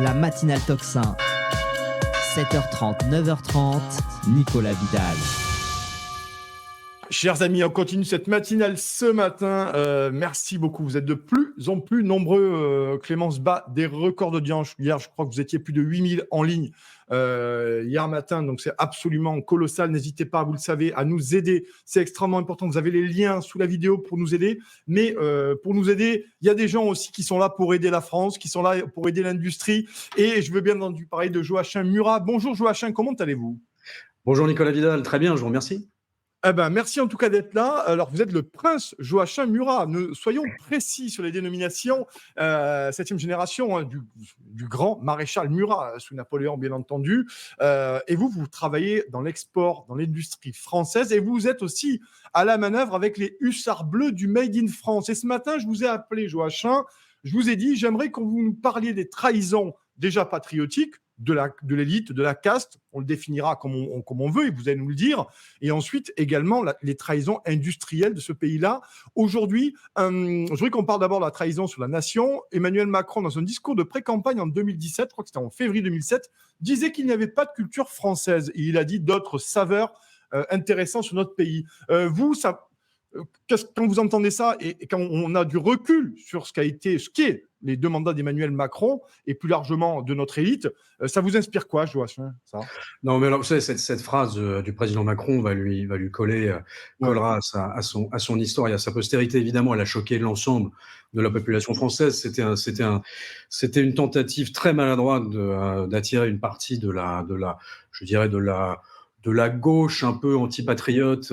La matinale Tocsin. 7h30, 9h30, Nicolas Vidal. Chers amis, on continue cette matinale ce matin. Merci beaucoup. Vous êtes de plus en plus nombreux. Clémence bat des records d'audience. Hier, je crois que vous étiez plus de 8000 en ligne hier matin. Donc, c'est absolument colossal. N'hésitez pas, vous le savez, à nous aider. C'est extrêmement important. Vous avez les liens sous la vidéo pour nous aider. Mais pour nous aider, il y a des gens aussi qui sont là pour aider la France, qui sont là pour aider l'industrie. Et je veux bien entendu parler de Joachim Murat. Bonjour Joachim, comment allez-vous ? Bonjour Nicolas Vidal, très bien, je vous remercie. Merci en tout cas d'être là. Alors, vous êtes le prince Joachim Murat. Soyons précis sur les dénominations. 7e génération du grand maréchal Murat, sous Napoléon, bien entendu. Et vous travaillez dans l'export, dans l'industrie française. Et vous êtes aussi à la manœuvre avec les hussards bleus du Made in France. Et ce matin, je vous ai appelé, Joachim. Je vous ai dit, j'aimerais que vous nous parliez des trahisons déjà patriotiques, de l'élite, de la caste, on le définira comme on veut, et vous allez nous le dire, et ensuite également les trahisons industrielles de ce pays-là. Aujourd'hui, je voudrais qu'on parle d'abord de la trahison sur la nation. Emmanuel Macron, dans un discours de pré-campagne en 2017, je crois que c'était en février 2007, disait qu'il n'y avait pas de culture française, et il a dit d'autres saveurs intéressantes sur notre pays. Quand vous entendez ça et quand on a du recul sur ce qu'est les 2 mandats d'Emmanuel Macron et plus largement de notre élite, ça vous inspire quoi, Joachim, ça ? Non, mais alors, vous savez, cette phrase du président Macron collera à son histoire et à sa postérité. Évidemment, elle a choqué l'ensemble de la population française. C'était une tentative très maladroite d'attirer une partie de la gauche un peu antipatriote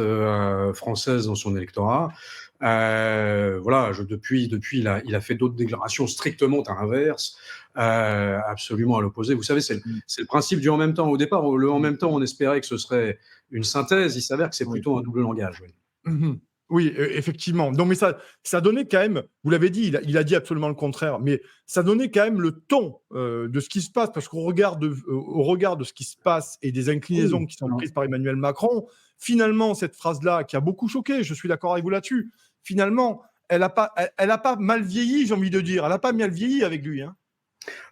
française dans son électorat. Depuis, il a fait d'autres déclarations strictement à l'inverse, absolument à l'opposé. Vous savez, c'est le principe du en même temps. Au départ, le en même temps, on espérait que ce serait une synthèse. Il s'avère que c'est plutôt un double langage. Oui. Oui, effectivement. Non, mais ça donnait quand même, vous l'avez dit, il a dit absolument le contraire, mais ça donnait quand même le ton de ce qui se passe, parce au regard de ce qui se passe et des inclinaisons qui sont prises par Emmanuel Macron, finalement, cette phrase-là, qui a beaucoup choqué, je suis d'accord avec vous là-dessus, finalement, elle a pas mal vieilli, j'ai envie de dire. Elle n'a pas mal vieilli avec lui, hein.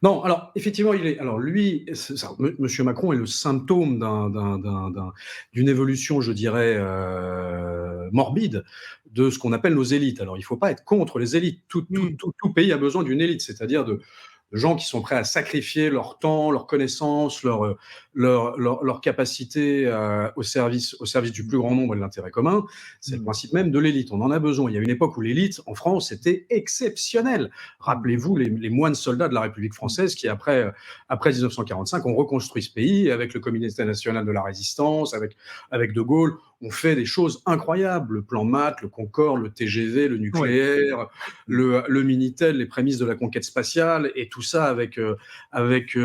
Non, alors effectivement, Monsieur Macron est le symptôme d'une évolution, je dirais, morbide de ce qu'on appelle nos élites. Alors, il ne faut pas être contre les élites. Tout pays a besoin d'une élite, c'est-à-dire de gens qui sont prêts à sacrifier leur temps, leur connaissance, leur capacité au service du plus grand nombre et de l'intérêt commun. C'est le principe même de l'élite. On en a besoin. Il y a une époque où l'élite, en France, était exceptionnelle. Rappelez-vous les moines soldats de la République française qui, après 1945, ont reconstruit ce pays avec le Comité national de la Résistance, avec De Gaulle. On fait des choses incroyables. Le plan Math, le Concorde, le TGV, le nucléaire, le Minitel, les prémices de la conquête spatiale, et tout ça avec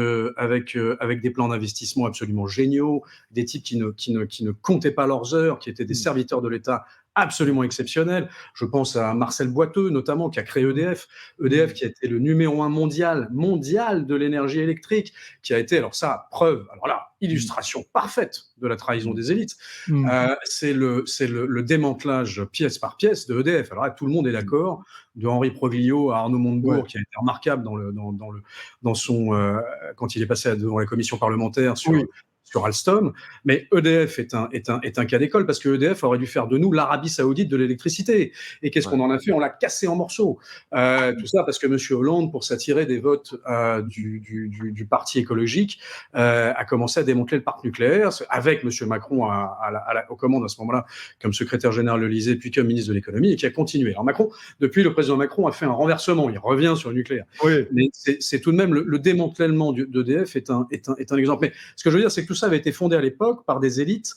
des plans d'investissement absolument géniaux, des types qui ne comptaient pas leurs heures, qui étaient des serviteurs de l'État absolument exceptionnels. Je pense à Marcel Boiteux, notamment, qui a créé EDF. EDF qui a été le numéro 1 mondial de l'énergie électrique, qui a été, illustration parfaite de la trahison des élites. C'est le démantelage pièce par pièce de EDF. Alors là, tout le monde est d'accord, de Henri Proglio à Arnaud Montebourg, qui a été remarquable quand il est passé devant la commission parlementaire sur Alstom. Mais EDF est un cas d'école, parce que EDF aurait dû faire de nous l'Arabie Saoudite de l'électricité. Et qu'est-ce qu'on en a fait ? On l'a cassé en morceaux. Tout ça parce que M. Hollande, pour s'attirer des votes du parti écologique, a commencé à démanteler le parc nucléaire, avec M. Macron aux commandes à ce moment-là, comme secrétaire général de l'Élysée, puis comme ministre de l'économie, et qui a continué. Alors depuis, le président Macron a fait un renversement. Il revient sur le nucléaire. Oui. Mais c'est tout de même le démantèlement d'EDF est un exemple. Mais ce que je veux dire, c'est que tout ça avait été fondé à l'époque par des élites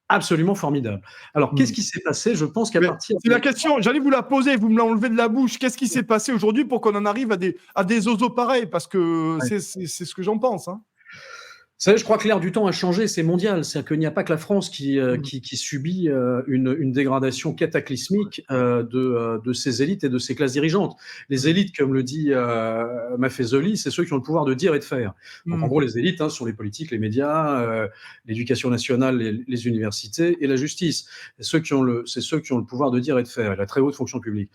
absolument formidables. Alors, qu'est-ce qui s'est passé ? Je pense qu'à partir... C'est la question, j'allais vous la poser, vous me l'enlevez de la bouche. Qu'est-ce qui s'est passé aujourd'hui pour qu'on en arrive à des oiseaux pareils ? Parce que c'est ce que j'en pense. Hein. savez, je crois que l'ère du temps a changé, c'est mondial. C'est-à-dire qu'il n'y a pas que la France qui subit une dégradation cataclysmique de ses élites et de ses classes dirigeantes. Les élites, comme le dit Maffezoli, c'est ceux qui ont le pouvoir de dire et de faire. Donc en gros, les élites sont les politiques, les médias, l'éducation nationale, les universités et la justice. C'est ceux qui ont le pouvoir de dire et de faire, et la très haute fonction publique.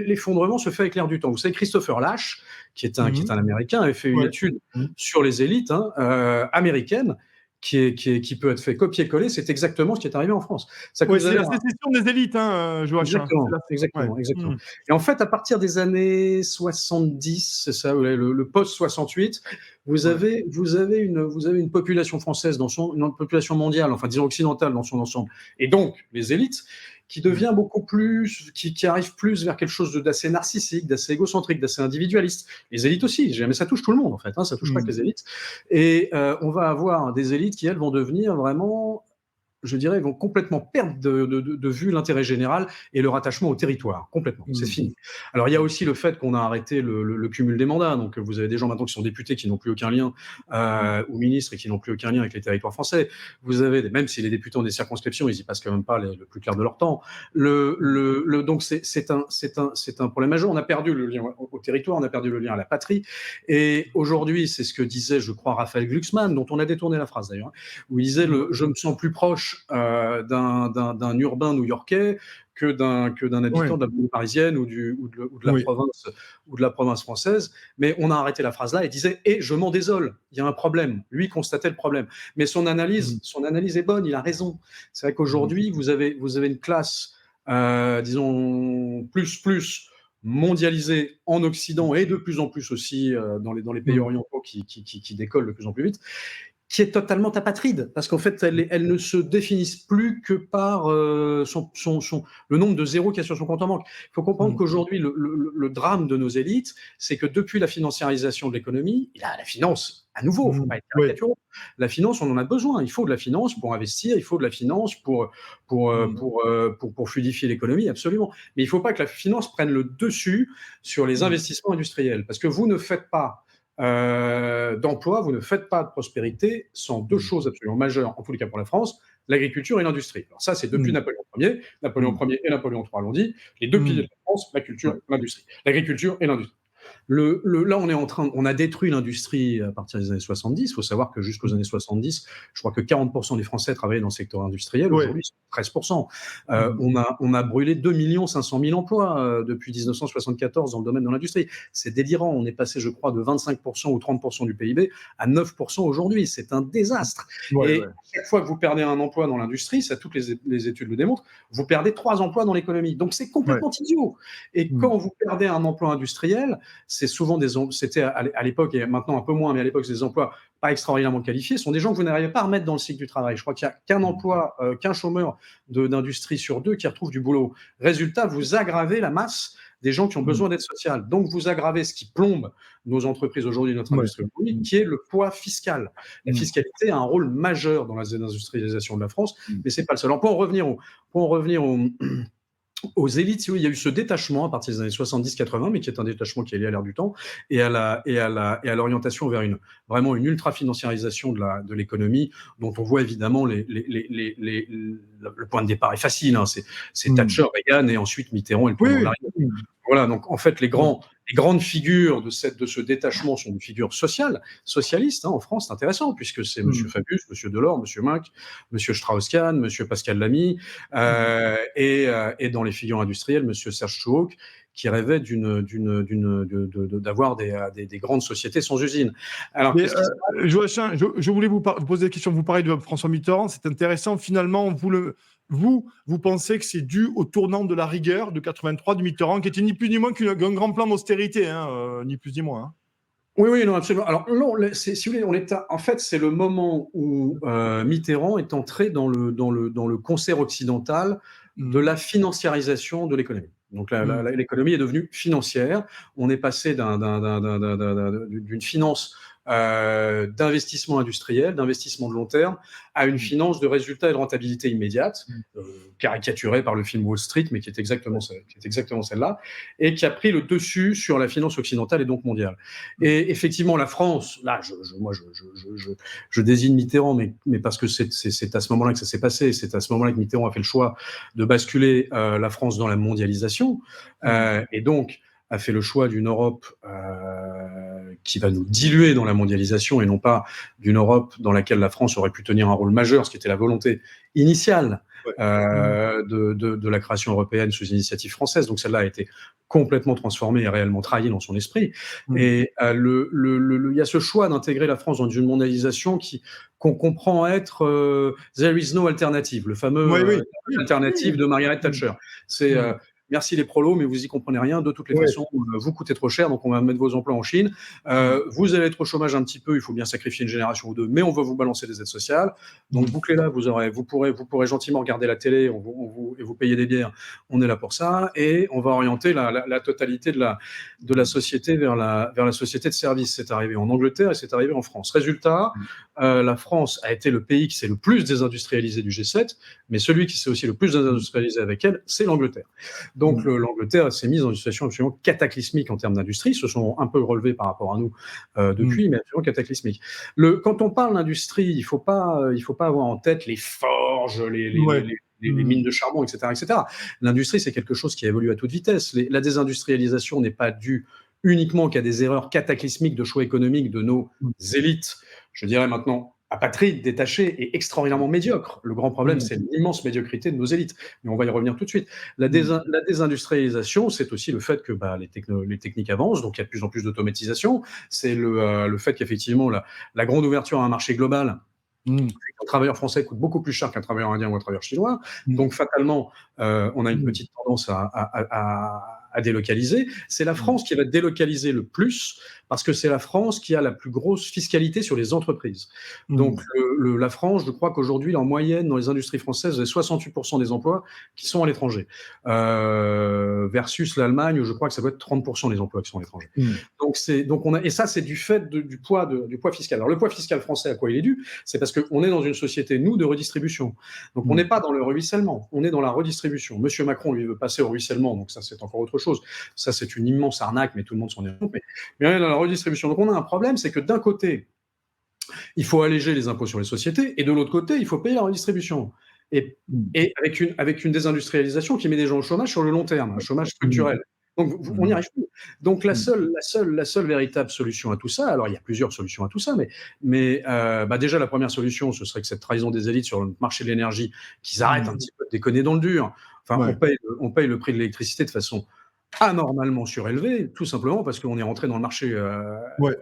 L'effondrement se fait avec l'ère du temps. Vous savez, Christopher Lasch, qui est un Américain, avait fait une étude sur les élites américaines qui peut être fait copier-coller. C'est exactement ce qui est arrivé en France. C'est la sécession des élites, Joachim. Exactement. Et en fait, à partir des années 70, c'est ça, le post-68, vous avez une population française, une population mondiale, enfin disons occidentale dans son ensemble, et donc les élites, qui devient beaucoup plus, qui arrive plus vers quelque chose d'assez narcissique, d'assez égocentrique, d'assez individualiste. Les élites aussi, mais ça touche tout le monde en fait, ça touche pas que les élites. Et on va avoir des élites qui, elles, vont devenir vraiment, je dirais, vont complètement perdre de vue l'intérêt général et leur attachement au territoire, complètement, c'est fini. Alors il y a aussi le fait qu'on a arrêté le cumul des mandats, donc vous avez des gens maintenant qui sont députés qui n'ont plus aucun lien, ou ministres et qui n'ont plus aucun lien avec les territoires français. Vous avez, même si les députés ont des circonscriptions, ils y passent quand même pas le plus clair de leur temps. Donc c'est un problème majeur. On a perdu le lien au territoire, on a perdu le lien à la patrie, et aujourd'hui, c'est ce que disait, je crois, Raphaël Glucksmann, dont on a détourné la phrase d'ailleurs, où il disait je me sens plus proche d'un urbain new-yorkais que d'un habitant de la banlieue parisienne ou de la province française. Mais on a arrêté la phrase là et disait je m'en désole, il y a un problème. Lui constatait le problème, mais son analyse est bonne, il a raison. C'est vrai qu'aujourd'hui vous avez une classe disons plus mondialisée en Occident et de plus en plus aussi dans les pays orientaux qui décollent de plus en plus vite, qui est totalement apatride, parce qu'en fait, elles ne se définissent plus que par le nombre de zéros qu'il y a sur son compte en banque. Il faut comprendre qu'aujourd'hui, le drame de nos élites, c'est que depuis la financiarisation de l'économie, la finance, à nouveau, il ne faut pas être caricatureux, la finance, on en a besoin. Il faut de la finance pour investir, il faut de la finance pour fluidifier l'économie, absolument. Mais il ne faut pas que la finance prenne le dessus sur les investissements industriels, parce que vous ne faites pas d'emploi, vous ne faites pas de prospérité sans deux choses absolument majeures, en tous les cas pour la France, l'agriculture et l'industrie. Alors ça, c'est depuis Napoléon Ier. Napoléon Ier et Napoléon III l'ont dit, les deux piliers de la France, la culture et l'industrie. L'agriculture et l'industrie. Là, on a détruit l'industrie à partir des années 70. Il faut savoir que jusqu'aux années 70, je crois que 40% des Français travaillaient dans le secteur industriel. Aujourd'hui, c'est 13%. On a brûlé 2 500 000 emplois depuis 1974 dans le domaine de l'industrie. C'est délirant. On est passé, je crois, de 25% ou 30% du PIB à 9% aujourd'hui. C'est un désastre. Chaque fois que vous perdez un emploi dans l'industrie, ça, toutes les études le démontrent, vous perdez 3 emplois dans l'économie. Donc, c'est complètement idiot. Et quand vous perdez un emploi industriel, c'est souvent c'était à l'époque, et maintenant un peu moins, mais à l'époque, c'est des emplois pas extraordinairement qualifiés, sont des gens que vous n'arrivez pas à remettre dans le cycle du travail. Je crois qu'il n'y a qu'un chômeur d'industrie sur 2 qui retrouve du boulot. Résultat, vous aggravez la masse des gens qui ont besoin d'aide sociale. Donc, vous aggravez ce qui plombe nos entreprises aujourd'hui, notre industrie aujourd'hui, qui est le poids fiscal. La fiscalité a un rôle majeur dans la désindustrialisation de la France, mais c'est pas le seul. Alors, pour en revenir aux élites, il y a eu ce détachement à partir des années 70-80, mais qui est un détachement qui est lié à l'ère du temps et à l'orientation vers vraiment une ultra-financiarisation de l'économie, dont on voit évidemment le point de départ est facile. C'est Thatcher, Reagan et ensuite Mitterrand et le président de l'arrivée. Voilà, donc en fait, les grandes figures de ce détachement sont des figures socialistes. En France, c'est intéressant, puisque c'est M. Fabius, M. Delors, M. Minc, M. Strauss-Kahn, M. Pascal Lamy, et dans les figures industrielles, M. Serge Chouauk, qui rêvait d'avoir des grandes sociétés sans usine. Alors, Joachim, je voulais vous poser des questions. Vous parlez de François Mitterrand, c'est intéressant. Finalement, vous pensez que c'est dû au tournant de la rigueur de 83 du Mitterrand, qui était ni plus ni moins qu'un grand plan d'austérité, ni plus ni moins. Oui, non, absolument. Alors, non, si vous voulez, en fait, c'est le moment où Mitterrand est entré dans le concert occidental de la financiarisation de l'économie. Donc, l'économie est devenue financière. On est passé d'une finance d'investissement industriel, d'investissement de long terme, à une finance de résultats et de rentabilité immédiate, caricaturée par le film Wall Street, mais qui est exactement celle-là, et qui a pris le dessus sur la finance occidentale et donc mondiale. Et effectivement, la France, là, je désigne Mitterrand, mais parce que c'est à ce moment-là que ça s'est passé, c'est à ce moment-là que Mitterrand a fait le choix de basculer la France dans la mondialisation, et donc a fait le choix d'une Europe qui va nous diluer dans la mondialisation et non pas d'une Europe dans laquelle la France aurait pu tenir un rôle majeur, ce qui était la volonté initiale de la création européenne sous initiative française. Donc celle-là a été complètement transformée et réellement trahie dans son esprit. Et il y a ce choix d'intégrer la France dans une mondialisation qu'on comprend être there is no alternative, le fameux alternative de Margaret Thatcher. C'est merci les prolos, mais vous y comprenez rien. De toutes les façons, vous coûtez trop cher, donc on va mettre vos emplois en Chine. Vous allez être au chômage un petit peu, il faut bien sacrifier une génération ou deux, mais on va vous balancer des aides sociales. Donc bouclez-là, vous pourrez gentiment regarder la télé et vous payer des bières. On est là pour ça, et on va orienter la totalité de la société vers la société de services. C'est arrivé en Angleterre et c'est arrivé en France. Résultat, la France a été le pays qui s'est le plus désindustrialisé du G7, mais celui qui s'est aussi le plus désindustrialisé avec elle, c'est l'Angleterre. Donc l'Angleterre s'est mise dans une situation absolument cataclysmique en termes d'industrie. Ils se sont un peu relevés par rapport à nous depuis, mais absolument cataclysmique. Quand on parle d'industrie, il faut pas avoir en tête les forges, les mines de charbon, etc., etc. L'industrie, c'est quelque chose qui évolue à toute vitesse. La désindustrialisation n'est pas due uniquement qu'à des erreurs cataclysmiques de choix économiques de nos élites, je dirais maintenant apatrides, détachées et extraordinairement médiocres. Le grand problème, c'est l'immense médiocrité de nos élites. Mais on va y revenir tout de suite. La désindustrialisation, c'est aussi le fait que les techniques avancent, donc il y a de plus en plus d'automatisation. C'est le fait qu'effectivement, la grande ouverture à un marché global, un travailleur français coûte beaucoup plus cher qu'un travailleur indien ou un travailleur chinois. Donc, fatalement, on a une petite tendance à délocaliser. C'est la France qui va délocaliser le plus parce que c'est la France qui a la plus grosse fiscalité sur les entreprises. Donc, la France, je crois qu'aujourd'hui, en moyenne, dans les industries françaises, vous avez 68% des emplois qui sont à l'étranger. Versus l'Allemagne, je crois que ça doit être 30% des emplois qui sont à l'étranger. Et ça, c'est du fait du poids fiscal. Alors, le poids fiscal français, à quoi il est dû? C'est parce qu'on est dans une société, nous, de redistribution. Donc, on n'est pas dans le ruissellement, on est dans la redistribution. Monsieur Macron, lui, veut passer au ruissellement, donc ça, c'est encore autre chose. Ça, c'est une immense arnaque, mais tout le monde s'en est rendu compte. Mais on est dans la redistribution. Donc, on a un problème, c'est que d'un côté, il faut alléger les impôts sur les sociétés, et de l'autre côté, il faut payer la redistribution. Et avec une désindustrialisation qui met des gens au chômage sur le long terme, un chômage structurel. Donc, on n'y arrive plus. Donc, la seule véritable solution à tout ça, alors il y a plusieurs solutions à tout ça, mais déjà, la première solution, ce serait que cette trahison des élites sur le marché de l'énergie, qu'ils arrêtent un petit peu de déconner dans le dur. Enfin, on paye le prix de l'électricité de façon anormalement surélevé, tout simplement parce qu'on est rentré dans le marché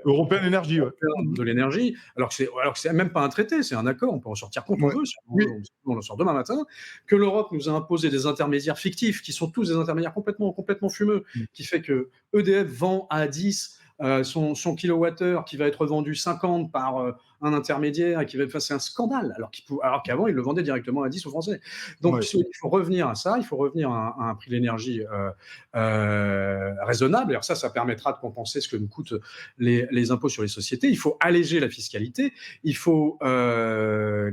européen d'énergie, de l'énergie, alors que c'est même pas un traité, c'est un accord, on peut en sortir quand on veut, on en sort demain matin, que l'Europe nous a imposé des intermédiaires fictifs, qui sont tous des intermédiaires complètement fumeux, qui fait que EDF vend à 10 son kilowattheure qui va être vendu 50 par un intermédiaire et qui va c'est un scandale, alors qu'avant il le vendait directement à 10 aux Français. Donc il faut revenir à ça, il faut revenir à un prix de l'énergie raisonnable. Alors ça permettra de compenser ce que nous coûtent les impôts sur les sociétés. Il faut alléger la fiscalité, il faut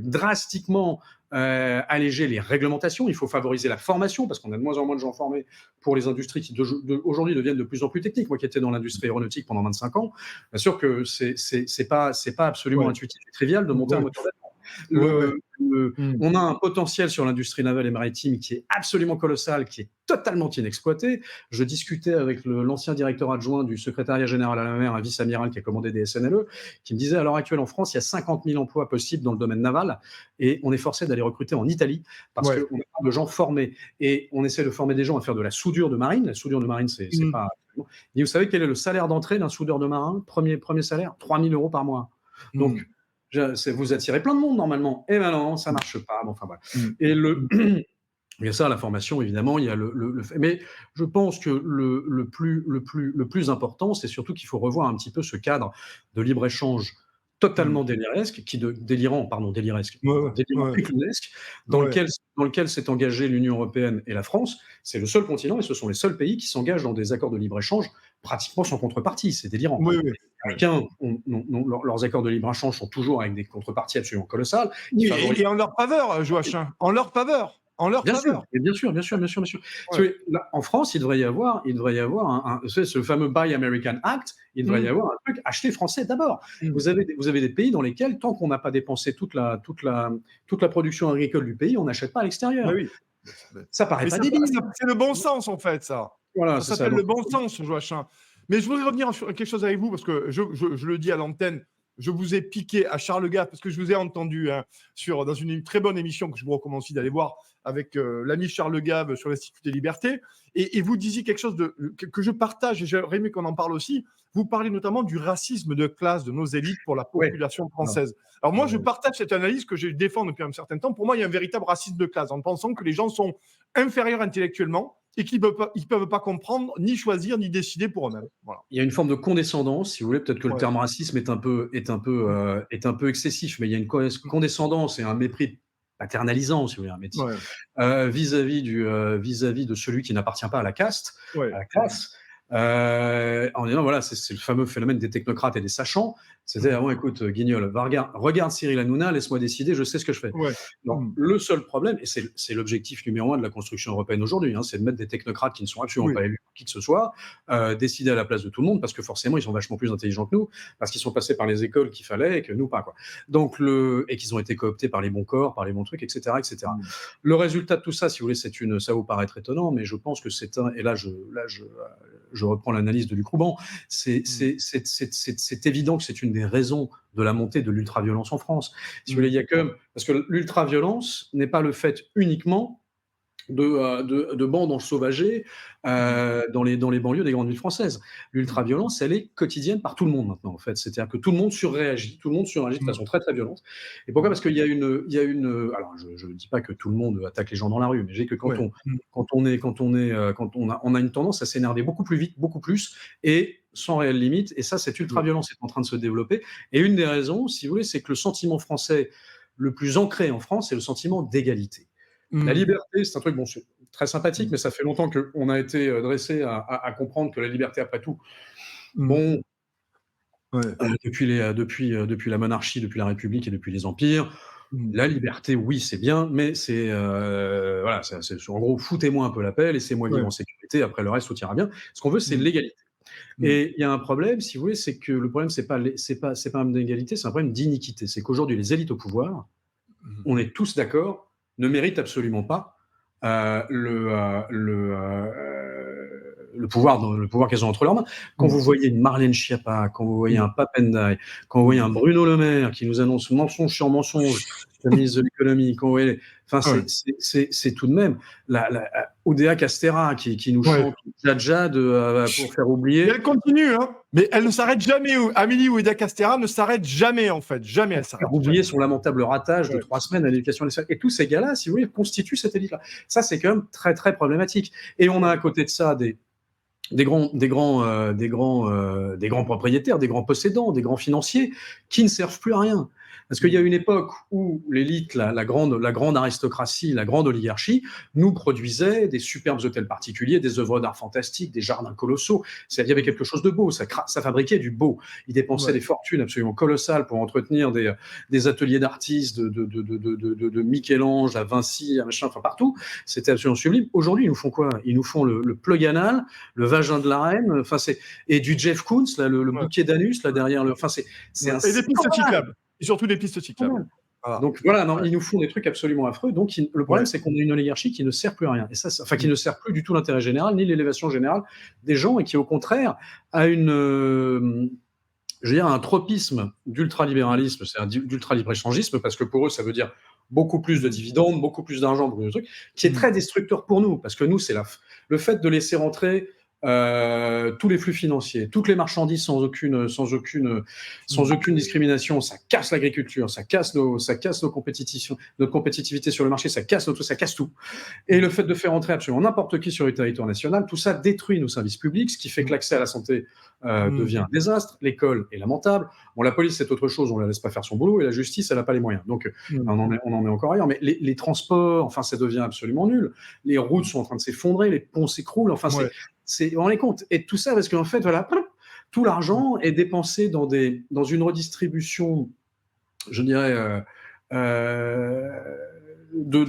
drastiquement alléger les réglementations, il faut favoriser la formation parce qu'on a de moins en moins de gens formés pour les industries qui aujourd'hui deviennent de plus en plus techniques. Moi qui étais dans l'industrie aéronautique pendant 25 ans, bien sûr que c'est pas absolument intuitif et trivial de monter un moteur d'avion. On a un potentiel sur l'industrie navale et maritime qui est absolument colossal, qui est totalement inexploité. Je discutais avec l'ancien directeur adjoint du secrétariat général à la mer, un vice-amiral qui a commandé des SNLE, qui me disait à l'heure actuelle en France, il y a 50 000 emplois possibles dans le domaine naval et on est forcé d'aller recruter en Italie parce qu'on a pas de gens formés et on essaie de former des gens à faire de la soudure de marine. La soudure de marine, c'est pas... Et vous savez quel est le salaire d'entrée d'un soudeur de marin? Premier salaire, 3 000 € par mois. Donc, vous attirez plein de monde normalement. Et ben non, ça marche pas. Bon, enfin voilà. Et il y a ça, la formation, évidemment. Il y a le fait. Mais je pense que le plus important, c'est surtout qu'il faut revoir un petit peu ce cadre de libre-échange totalement déliresque, clownesque, dans lequel s'est engagée l'Union européenne et la France. C'est le seul continent et ce sont les seuls pays qui s'engagent dans des accords de libre-échange pratiquement sans contrepartie. C'est délirant. Américains, leurs accords de libre-échange sont toujours avec des contreparties absolument colossales. Et en leur faveur, Joachim, en leur faveur. Bien sûr. Là, en France, il devrait y avoir ce fameux Buy American Act. Il devrait y avoir un truc acheter français d'abord. Vous avez des pays dans lesquels, tant qu'on n'a pas dépensé toute la production agricole du pays, on n'achète pas à l'extérieur. Oui. Ça paraît pas débile. C'est le bon sens, en fait, ça. Voilà, ça s'appelle le bon sens, Joachim. Mais je voudrais revenir sur quelque chose avec vous, parce que je le dis à l'antenne, je vous ai piqué à Charles Gave, parce que je vous ai entendu dans une très bonne émission que je vous recommande aussi d'aller voir avec l'ami Charles Gave sur l'Institut des Libertés. Et vous disiez quelque chose que je partage, et j'aurais aimé qu'on en parle aussi. Vous parlez notamment du racisme de classe de nos élites pour la population française. Alors moi, je partage cette analyse que je défends depuis un certain temps. Pour moi, il y a un véritable racisme de classe, en pensant que les gens sont inférieurs intellectuellement et qu'ils ne peuvent pas comprendre, ni choisir, ni décider pour eux-mêmes. Voilà. Il y a une forme de condescendance, si vous voulez. Peut-être que le terme racisme est un peu excessif, mais il y a une condescendance et un mépris paternalisant, si vous voulez, vis-à-vis de celui qui n'appartient pas à la caste, à la classe. En disant, voilà, c'est le fameux phénomène des technocrates et des sachants. C'est-à-dire, écoute, Guignol, regarde Cyril Hanouna, laisse-moi décider, je sais ce que je fais. Donc, le seul problème, et c'est l'objectif numéro 1 de la construction européenne aujourd'hui, c'est de mettre des technocrates qui ne sont absolument pas élus par qui que ce soit, décider à la place de tout le monde, parce que forcément, ils sont vachement plus intelligents que nous, parce qu'ils sont passés par les écoles qu'il fallait, et que nous, pas, quoi. Donc, et qu'ils ont été cooptés par les bons corps, par les bons trucs, etc., etc. Le résultat de tout ça, si vous voulez, ça vous paraît étonnant, mais je pense que et là, je reprends l'analyse de Luc Rouban, c'est évident que c'est une des raisons de la montée de l'ultraviolence en France. Si vous voulez, il y a parce que l'ultraviolence n'est pas le fait uniquement de bandes ensauvagées dans les banlieues des grandes villes françaises. L'ultraviolence, elle est quotidienne par tout le monde maintenant, en fait. C'est-à-dire que tout le monde surréagit de façon très, très violente. Et pourquoi ? Parce qu'il y a une... Alors, je ne dis pas que tout le monde attaque les gens dans la rue, mais je dis que quand on a une tendance à s'énerver beaucoup plus vite, beaucoup plus, et sans réelle limite, et ça, cette ultraviolence est en train de se développer. Et une des raisons, si vous voulez, c'est que le sentiment français le plus ancré en France, c'est le sentiment d'égalité. La liberté, c'est un truc, c'est très sympathique, mais ça fait longtemps qu'on a été dressé à comprendre que la liberté, après tout, depuis la monarchie, depuis la République et depuis les empires, la liberté, oui, c'est bien, mais c'est en gros, foutez-moi un peu la paix, laissez-moi vivre en sécurité, après le reste, tout ira bien. Ce qu'on veut, c'est l'égalité. Et il y a un problème, si vous voulez, c'est que le problème, c'est pas un problème d'égalité, c'est un problème d'iniquité. C'est qu'aujourd'hui, les élites au pouvoir, on est tous d'accord, ne méritent absolument pas le pouvoir qu'elles ont entre leurs mains. Quand vous voyez une Marlène Schiappa, quand vous voyez un Pape Ndiaye, quand vous voyez un Bruno Le Maire qui nous annonce mensonge sur mensonge, le ministre de l'économie, quand vous voyez, c'est tout de même Oudéa Castéra qui nous chante Jadjad pour faire oublier. Et elle continue, mais elle ne s'arrête jamais. Amélie Oudéa Castéra ne s'arrête jamais, en fait. Jamais elle s'arrête. Faire oublier son lamentable ratage de 3 semaines à l'éducation nationale. Et tous ces gars-là, si vous voulez, constituent cette élite-là. Ça, c'est quand même très, très problématique. Et on a à côté de ça des grands propriétaires, des grands possédants, des grands financiers qui ne servent plus à rien. Parce qu'il y a une époque où l'élite, la grande aristocratie, la grande oligarchie, nous produisait des superbes hôtels particuliers, des œuvres d'art fantastiques, des jardins colossaux. Il y avait quelque chose de beau, ça fabriquait du beau. Ils dépensaient des fortunes absolument colossales pour entretenir des ateliers d'artistes, de Michel-Ange à Vinci, à machin, enfin partout. C'était absolument sublime. Aujourd'hui, ils nous font quoi ? Ils nous font le plug anal, le vagin de la reine, et du Jeff Koons, là, le bouquet d'anus, là, derrière le. Et des pistes cyclables. Et surtout des pistes cyclables. Voilà. Donc ils nous font des trucs absolument affreux. Donc le problème, c'est qu'on a une oligarchie qui ne sert plus à rien. Et ça, qui ne sert plus du tout l'intérêt général, ni l'élévation générale des gens, et qui au contraire a un tropisme d'ultralibéralisme, c'est-à-dire d'ultra-libre-échangisme, parce que pour eux, ça veut dire beaucoup plus de dividendes, beaucoup plus d'argent, beaucoup de trucs, qui est très destructeur pour nous, parce que nous, c'est le fait de laisser rentrer tous les flux financiers, toutes les marchandises sans aucune discrimination, ça casse l'agriculture, ça casse notre compétitivité sur le marché, ça casse tout. Et le fait de faire entrer absolument n'importe qui sur le territoire national, tout ça détruit nos services publics, ce qui fait que l'accès à la santé devient un désastre, l'école est lamentable. Bon, la police, c'est autre chose, on la laisse pas faire son boulot, et la justice, elle n'a pas les moyens. Donc, on en est encore ailleurs. Mais les transports, ça devient absolument nul. Les routes sont en train de s'effondrer, les ponts s'écroulent. Vous vous rendez compte ? Et tout ça parce qu'en fait, tout l'argent est dépensé dans une redistribution, je dirais,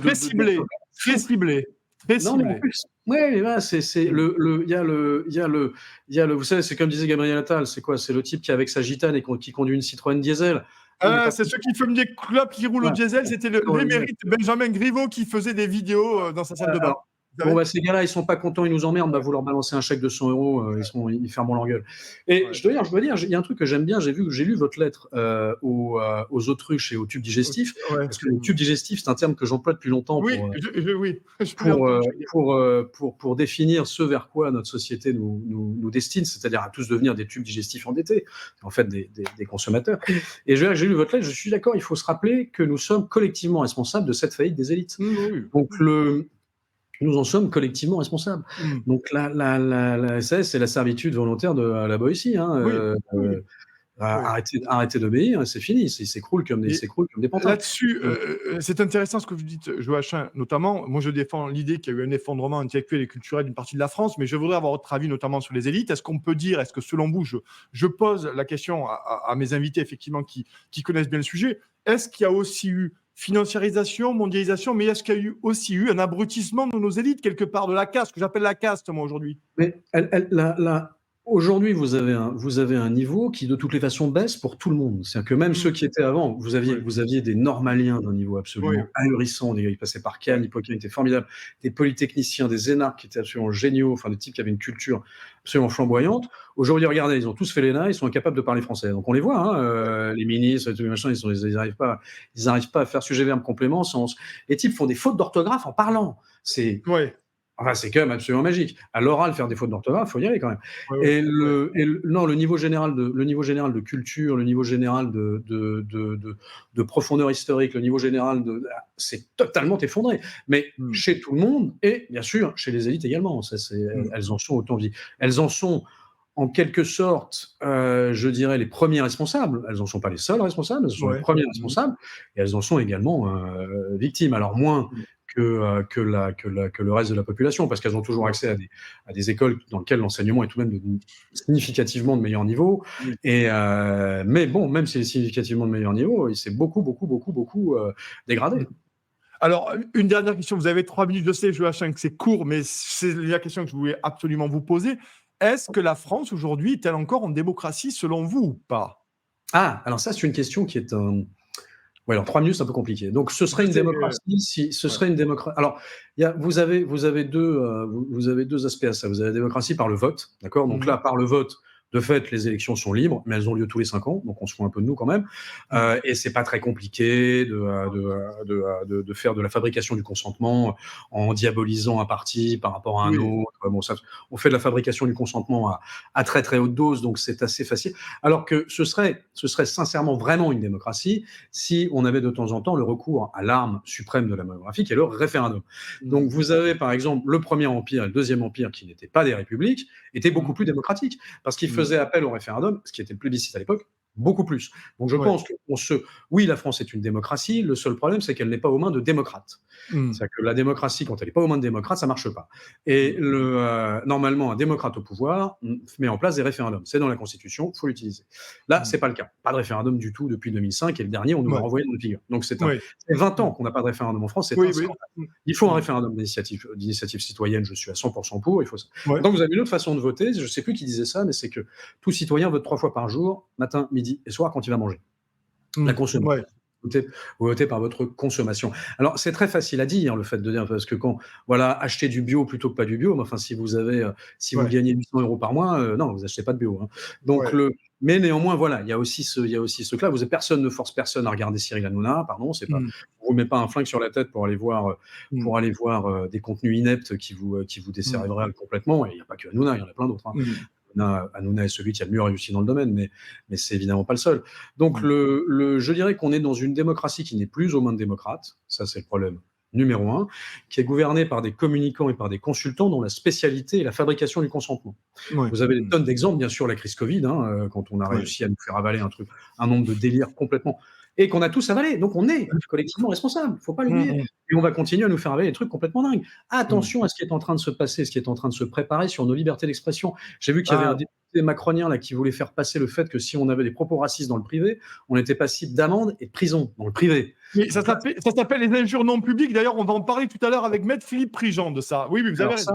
Très ciblé, très ciblé, très non, mais en ciblé. plus, ouais, là, c'est il y a le, vous savez, c'est comme disait Gabriel Attal, c'est quoi? C'est le type qui est avec sa gitane et qui conduit une Citroën diesel. Il est pas C'est ceux qui fument des clopes, qui roulent au ouais, diesel. C'était l'émérite Benjamin Griveaux qui faisait des vidéos dans sa salle de bain. alors, bon, bah, ces gars-là, ils sont pas contents, ils nous emmerdent, bah, vous leur balancez un chèque de 100 €, ils fermeront leur gueule. Et Ouais. je dois dire, il y a un truc que j'aime bien, j'ai lu votre lettre aux autruches et aux tubes digestifs, Ouais. parce que le tube digestif, c'est un terme que j'emploie depuis longtemps Oui, je l'ai entendu. pour définir ce vers quoi notre société nous destine, c'est-à-dire à tous devenir des tubes digestifs endettés, en fait des consommateurs. Et j'ai lu votre lettre, je suis d'accord, il faut se rappeler que nous sommes collectivement responsables de cette faillite des élites. Oui. Donc nous en sommes collectivement responsables. Donc la SAS, c'est la servitude volontaire de la Boétie. Hein, Oui. arrêtez d'obéir, c'est fini, ils s'écroulent comme des pantins. Là-dessus, c'est intéressant ce que vous dites, Joachim, notamment. Moi, je défends l'idée qu'il y a eu un effondrement intellectuel et culturel d'une partie de la France, mais je voudrais avoir votre avis, notamment sur les élites. Est-ce qu'on peut dire, est-ce que selon vous, je pose la question à mes invités, effectivement, qui connaissent bien le sujet, est-ce qu'il y a aussi eu financiarisation, mondialisation, mais est-ce qu'il y a aussi eu un abrutissement de nos élites, quelque part, de la caste, ce que j'appelle la caste, moi, aujourd'hui? Mais aujourd'hui, vous avez un niveau qui, de toutes les façons, baisse pour tout le monde. C'est-à-dire que même ceux qui étaient avant, vous aviez des normaliens d'un niveau absolument ahurissant. Des gars qui passaient par Cannes, Hippocane, étaient formidables. Des polytechniciens, des énarques qui étaient absolument géniaux, enfin des types qui avaient une culture absolument flamboyante. Aujourd'hui, regardez, ils ont tous fait l'ENA, ils sont incapables de parler français. Donc on les voit, hein, les ministres, tous les machins, ils n'arrivent pas à faire sujet, verbe, complément, sens. Les types font des fautes d'orthographe en parlant. C'est quand même absolument magique. À l'oral, faire des fautes d'orthographe, il faut y aller quand même. Le niveau général de culture, le niveau général de profondeur historique, le niveau général c'est totalement effondré. Mais chez tout le monde et bien sûr chez les élites également. Elles en sont autant vie. Elles en sont en quelque sorte, je dirais, les premiers responsables. Elles n'en sont pas les seuls responsables, elles sont les premiers responsables, et elles en sont également victimes. Alors moins que le reste de la population, parce qu'elles ont toujours accès à des écoles dans lesquelles l'enseignement est tout de même significativement de meilleur niveau. Mais bon, même si c'est significativement de meilleur niveau, il s'est beaucoup dégradé. Alors, une dernière question. Vous avez 3 minutes. Je sais, Joachim, que c'est court, mais c'est la question que je voulais absolument vous poser. Est-ce que la France, aujourd'hui, est-elle encore en démocratie, selon vous, ou pas? Ah, alors ça, c'est une question qui est ouais, alors 3 minutes, c'est un peu compliqué. Donc, ce serait une démocratie si ce serait une démocratie. Alors, vous avez deux aspects à ça. Vous avez la démocratie par le vote, d'accord? Donc là, par le vote, de fait, les élections sont libres, mais elles ont lieu tous les 5 ans, donc on se fout un peu de nous quand même. Et c'est pas très compliqué de faire de la fabrication du consentement en diabolisant un parti par rapport à un autre. Bon, on fait de la fabrication du consentement à très très haute dose, donc c'est assez facile. Alors que ce serait sincèrement vraiment une démocratie si on avait de temps en temps le recours à l'arme suprême de la démocratie, qui est le référendum. Donc vous avez par exemple le Premier Empire et le Deuxième Empire, qui n'étaient pas des républiques, étaient beaucoup plus démocratiques, parce qu'ils faisait appel au référendum, ce qui était le plébiscite à l'époque, beaucoup plus. Donc je pense que oui, la France est une démocratie, le seul problème, c'est qu'elle n'est pas aux mains de démocrates. C'est-à-dire que la démocratie, quand elle n'est pas aux mains de démocrates, ça ne marche pas. Et normalement, un démocrate au pouvoir met en place des référendums. C'est dans la Constitution, il faut l'utiliser. Là, ce n'est pas le cas. Pas de référendum du tout depuis 2005, et le dernier, on nous l'a renvoyé dans le figure. Donc c'est 20 ans qu'on n'a pas de référendum en France, c'est un scandale. Il faut un référendum d'initiative citoyenne, je suis à 100% pour, il faut ça. Donc vous avez une autre façon de voter, je ne sais plus qui disait ça, mais c'est que tout citoyen vote 3 fois par jour, matin, midi et soir, quand il va manger. La consommation. Vous votez par votre consommation. Alors, c'est très facile à dire, le fait de dire, parce que acheter du bio plutôt que pas du bio, mais enfin, si vous gagnez 800 € par mois, non, vous achetez pas de bio. Hein. Donc, mais néanmoins, il y a aussi ce cas. Personne ne force personne à regarder Cyril Hanouna, pardon, c'est pas, on vous met pas un flingue sur la tête pour aller voir, des contenus ineptes qui vous desserviraient complètement. Et il n'y a pas que Hanouna, il y en a plein d'autres. Hein. Hanouna est celui qui a le mieux réussi dans le domaine, mais c'est évidemment pas le seul. Donc, je dirais qu'on est dans une démocratie qui n'est plus aux mains de démocrates, ça c'est le problème numéro 1, qui est gouvernée par des communicants et par des consultants dont la spécialité est la fabrication du consentement. Vous avez des tonnes d'exemples, bien sûr, la crise Covid, quand on a réussi à nous faire avaler un nombre de délires complètement, et qu'on a tous avalé. Donc on est collectivement responsable, il ne faut pas l'oublier. Et on va continuer à nous faire avaler des trucs complètement dingues. Attention à ce qui est en train de se passer, ce qui est en train de se préparer sur nos libertés d'expression. J'ai vu qu'il y avait députés macroniens là, qui voulaient faire passer le fait que si on avait des propos racistes dans le privé, on était passible d'amende et de prison dans le privé. Mais ça s'appelle les injures non publiques. D'ailleurs, on va en parler tout à l'heure avec Maître Philippe Prigent de ça. Oui, vous avez raison.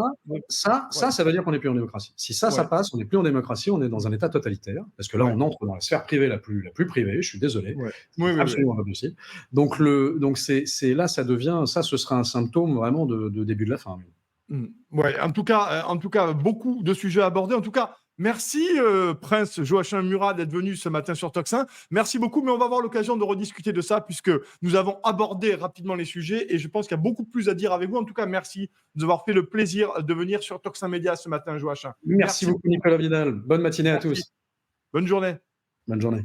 Ça veut dire qu'on n'est plus en démocratie. Si ça passe, on n'est plus en démocratie, on est dans un état totalitaire, parce que là, on entre dans la sphère privée la plus privée, je suis désolé. C'est absolument pas possible. Donc, là, ce sera un symptôme vraiment de début de la fin. Ouais, en tout cas, beaucoup de sujets abordés. En tout cas, merci Prince Joachim Murat d'être venu ce matin sur Toxin. Merci beaucoup, mais on va avoir l'occasion de rediscuter de ça puisque nous avons abordé rapidement les sujets et je pense qu'il y a beaucoup plus à dire avec vous. En tout cas, merci de nous avoir fait le plaisir de venir sur Toxin Média ce matin, Joachim. Merci beaucoup, Nicolas Vidal. Bonne matinée à tous. Bonne journée. Bonne journée.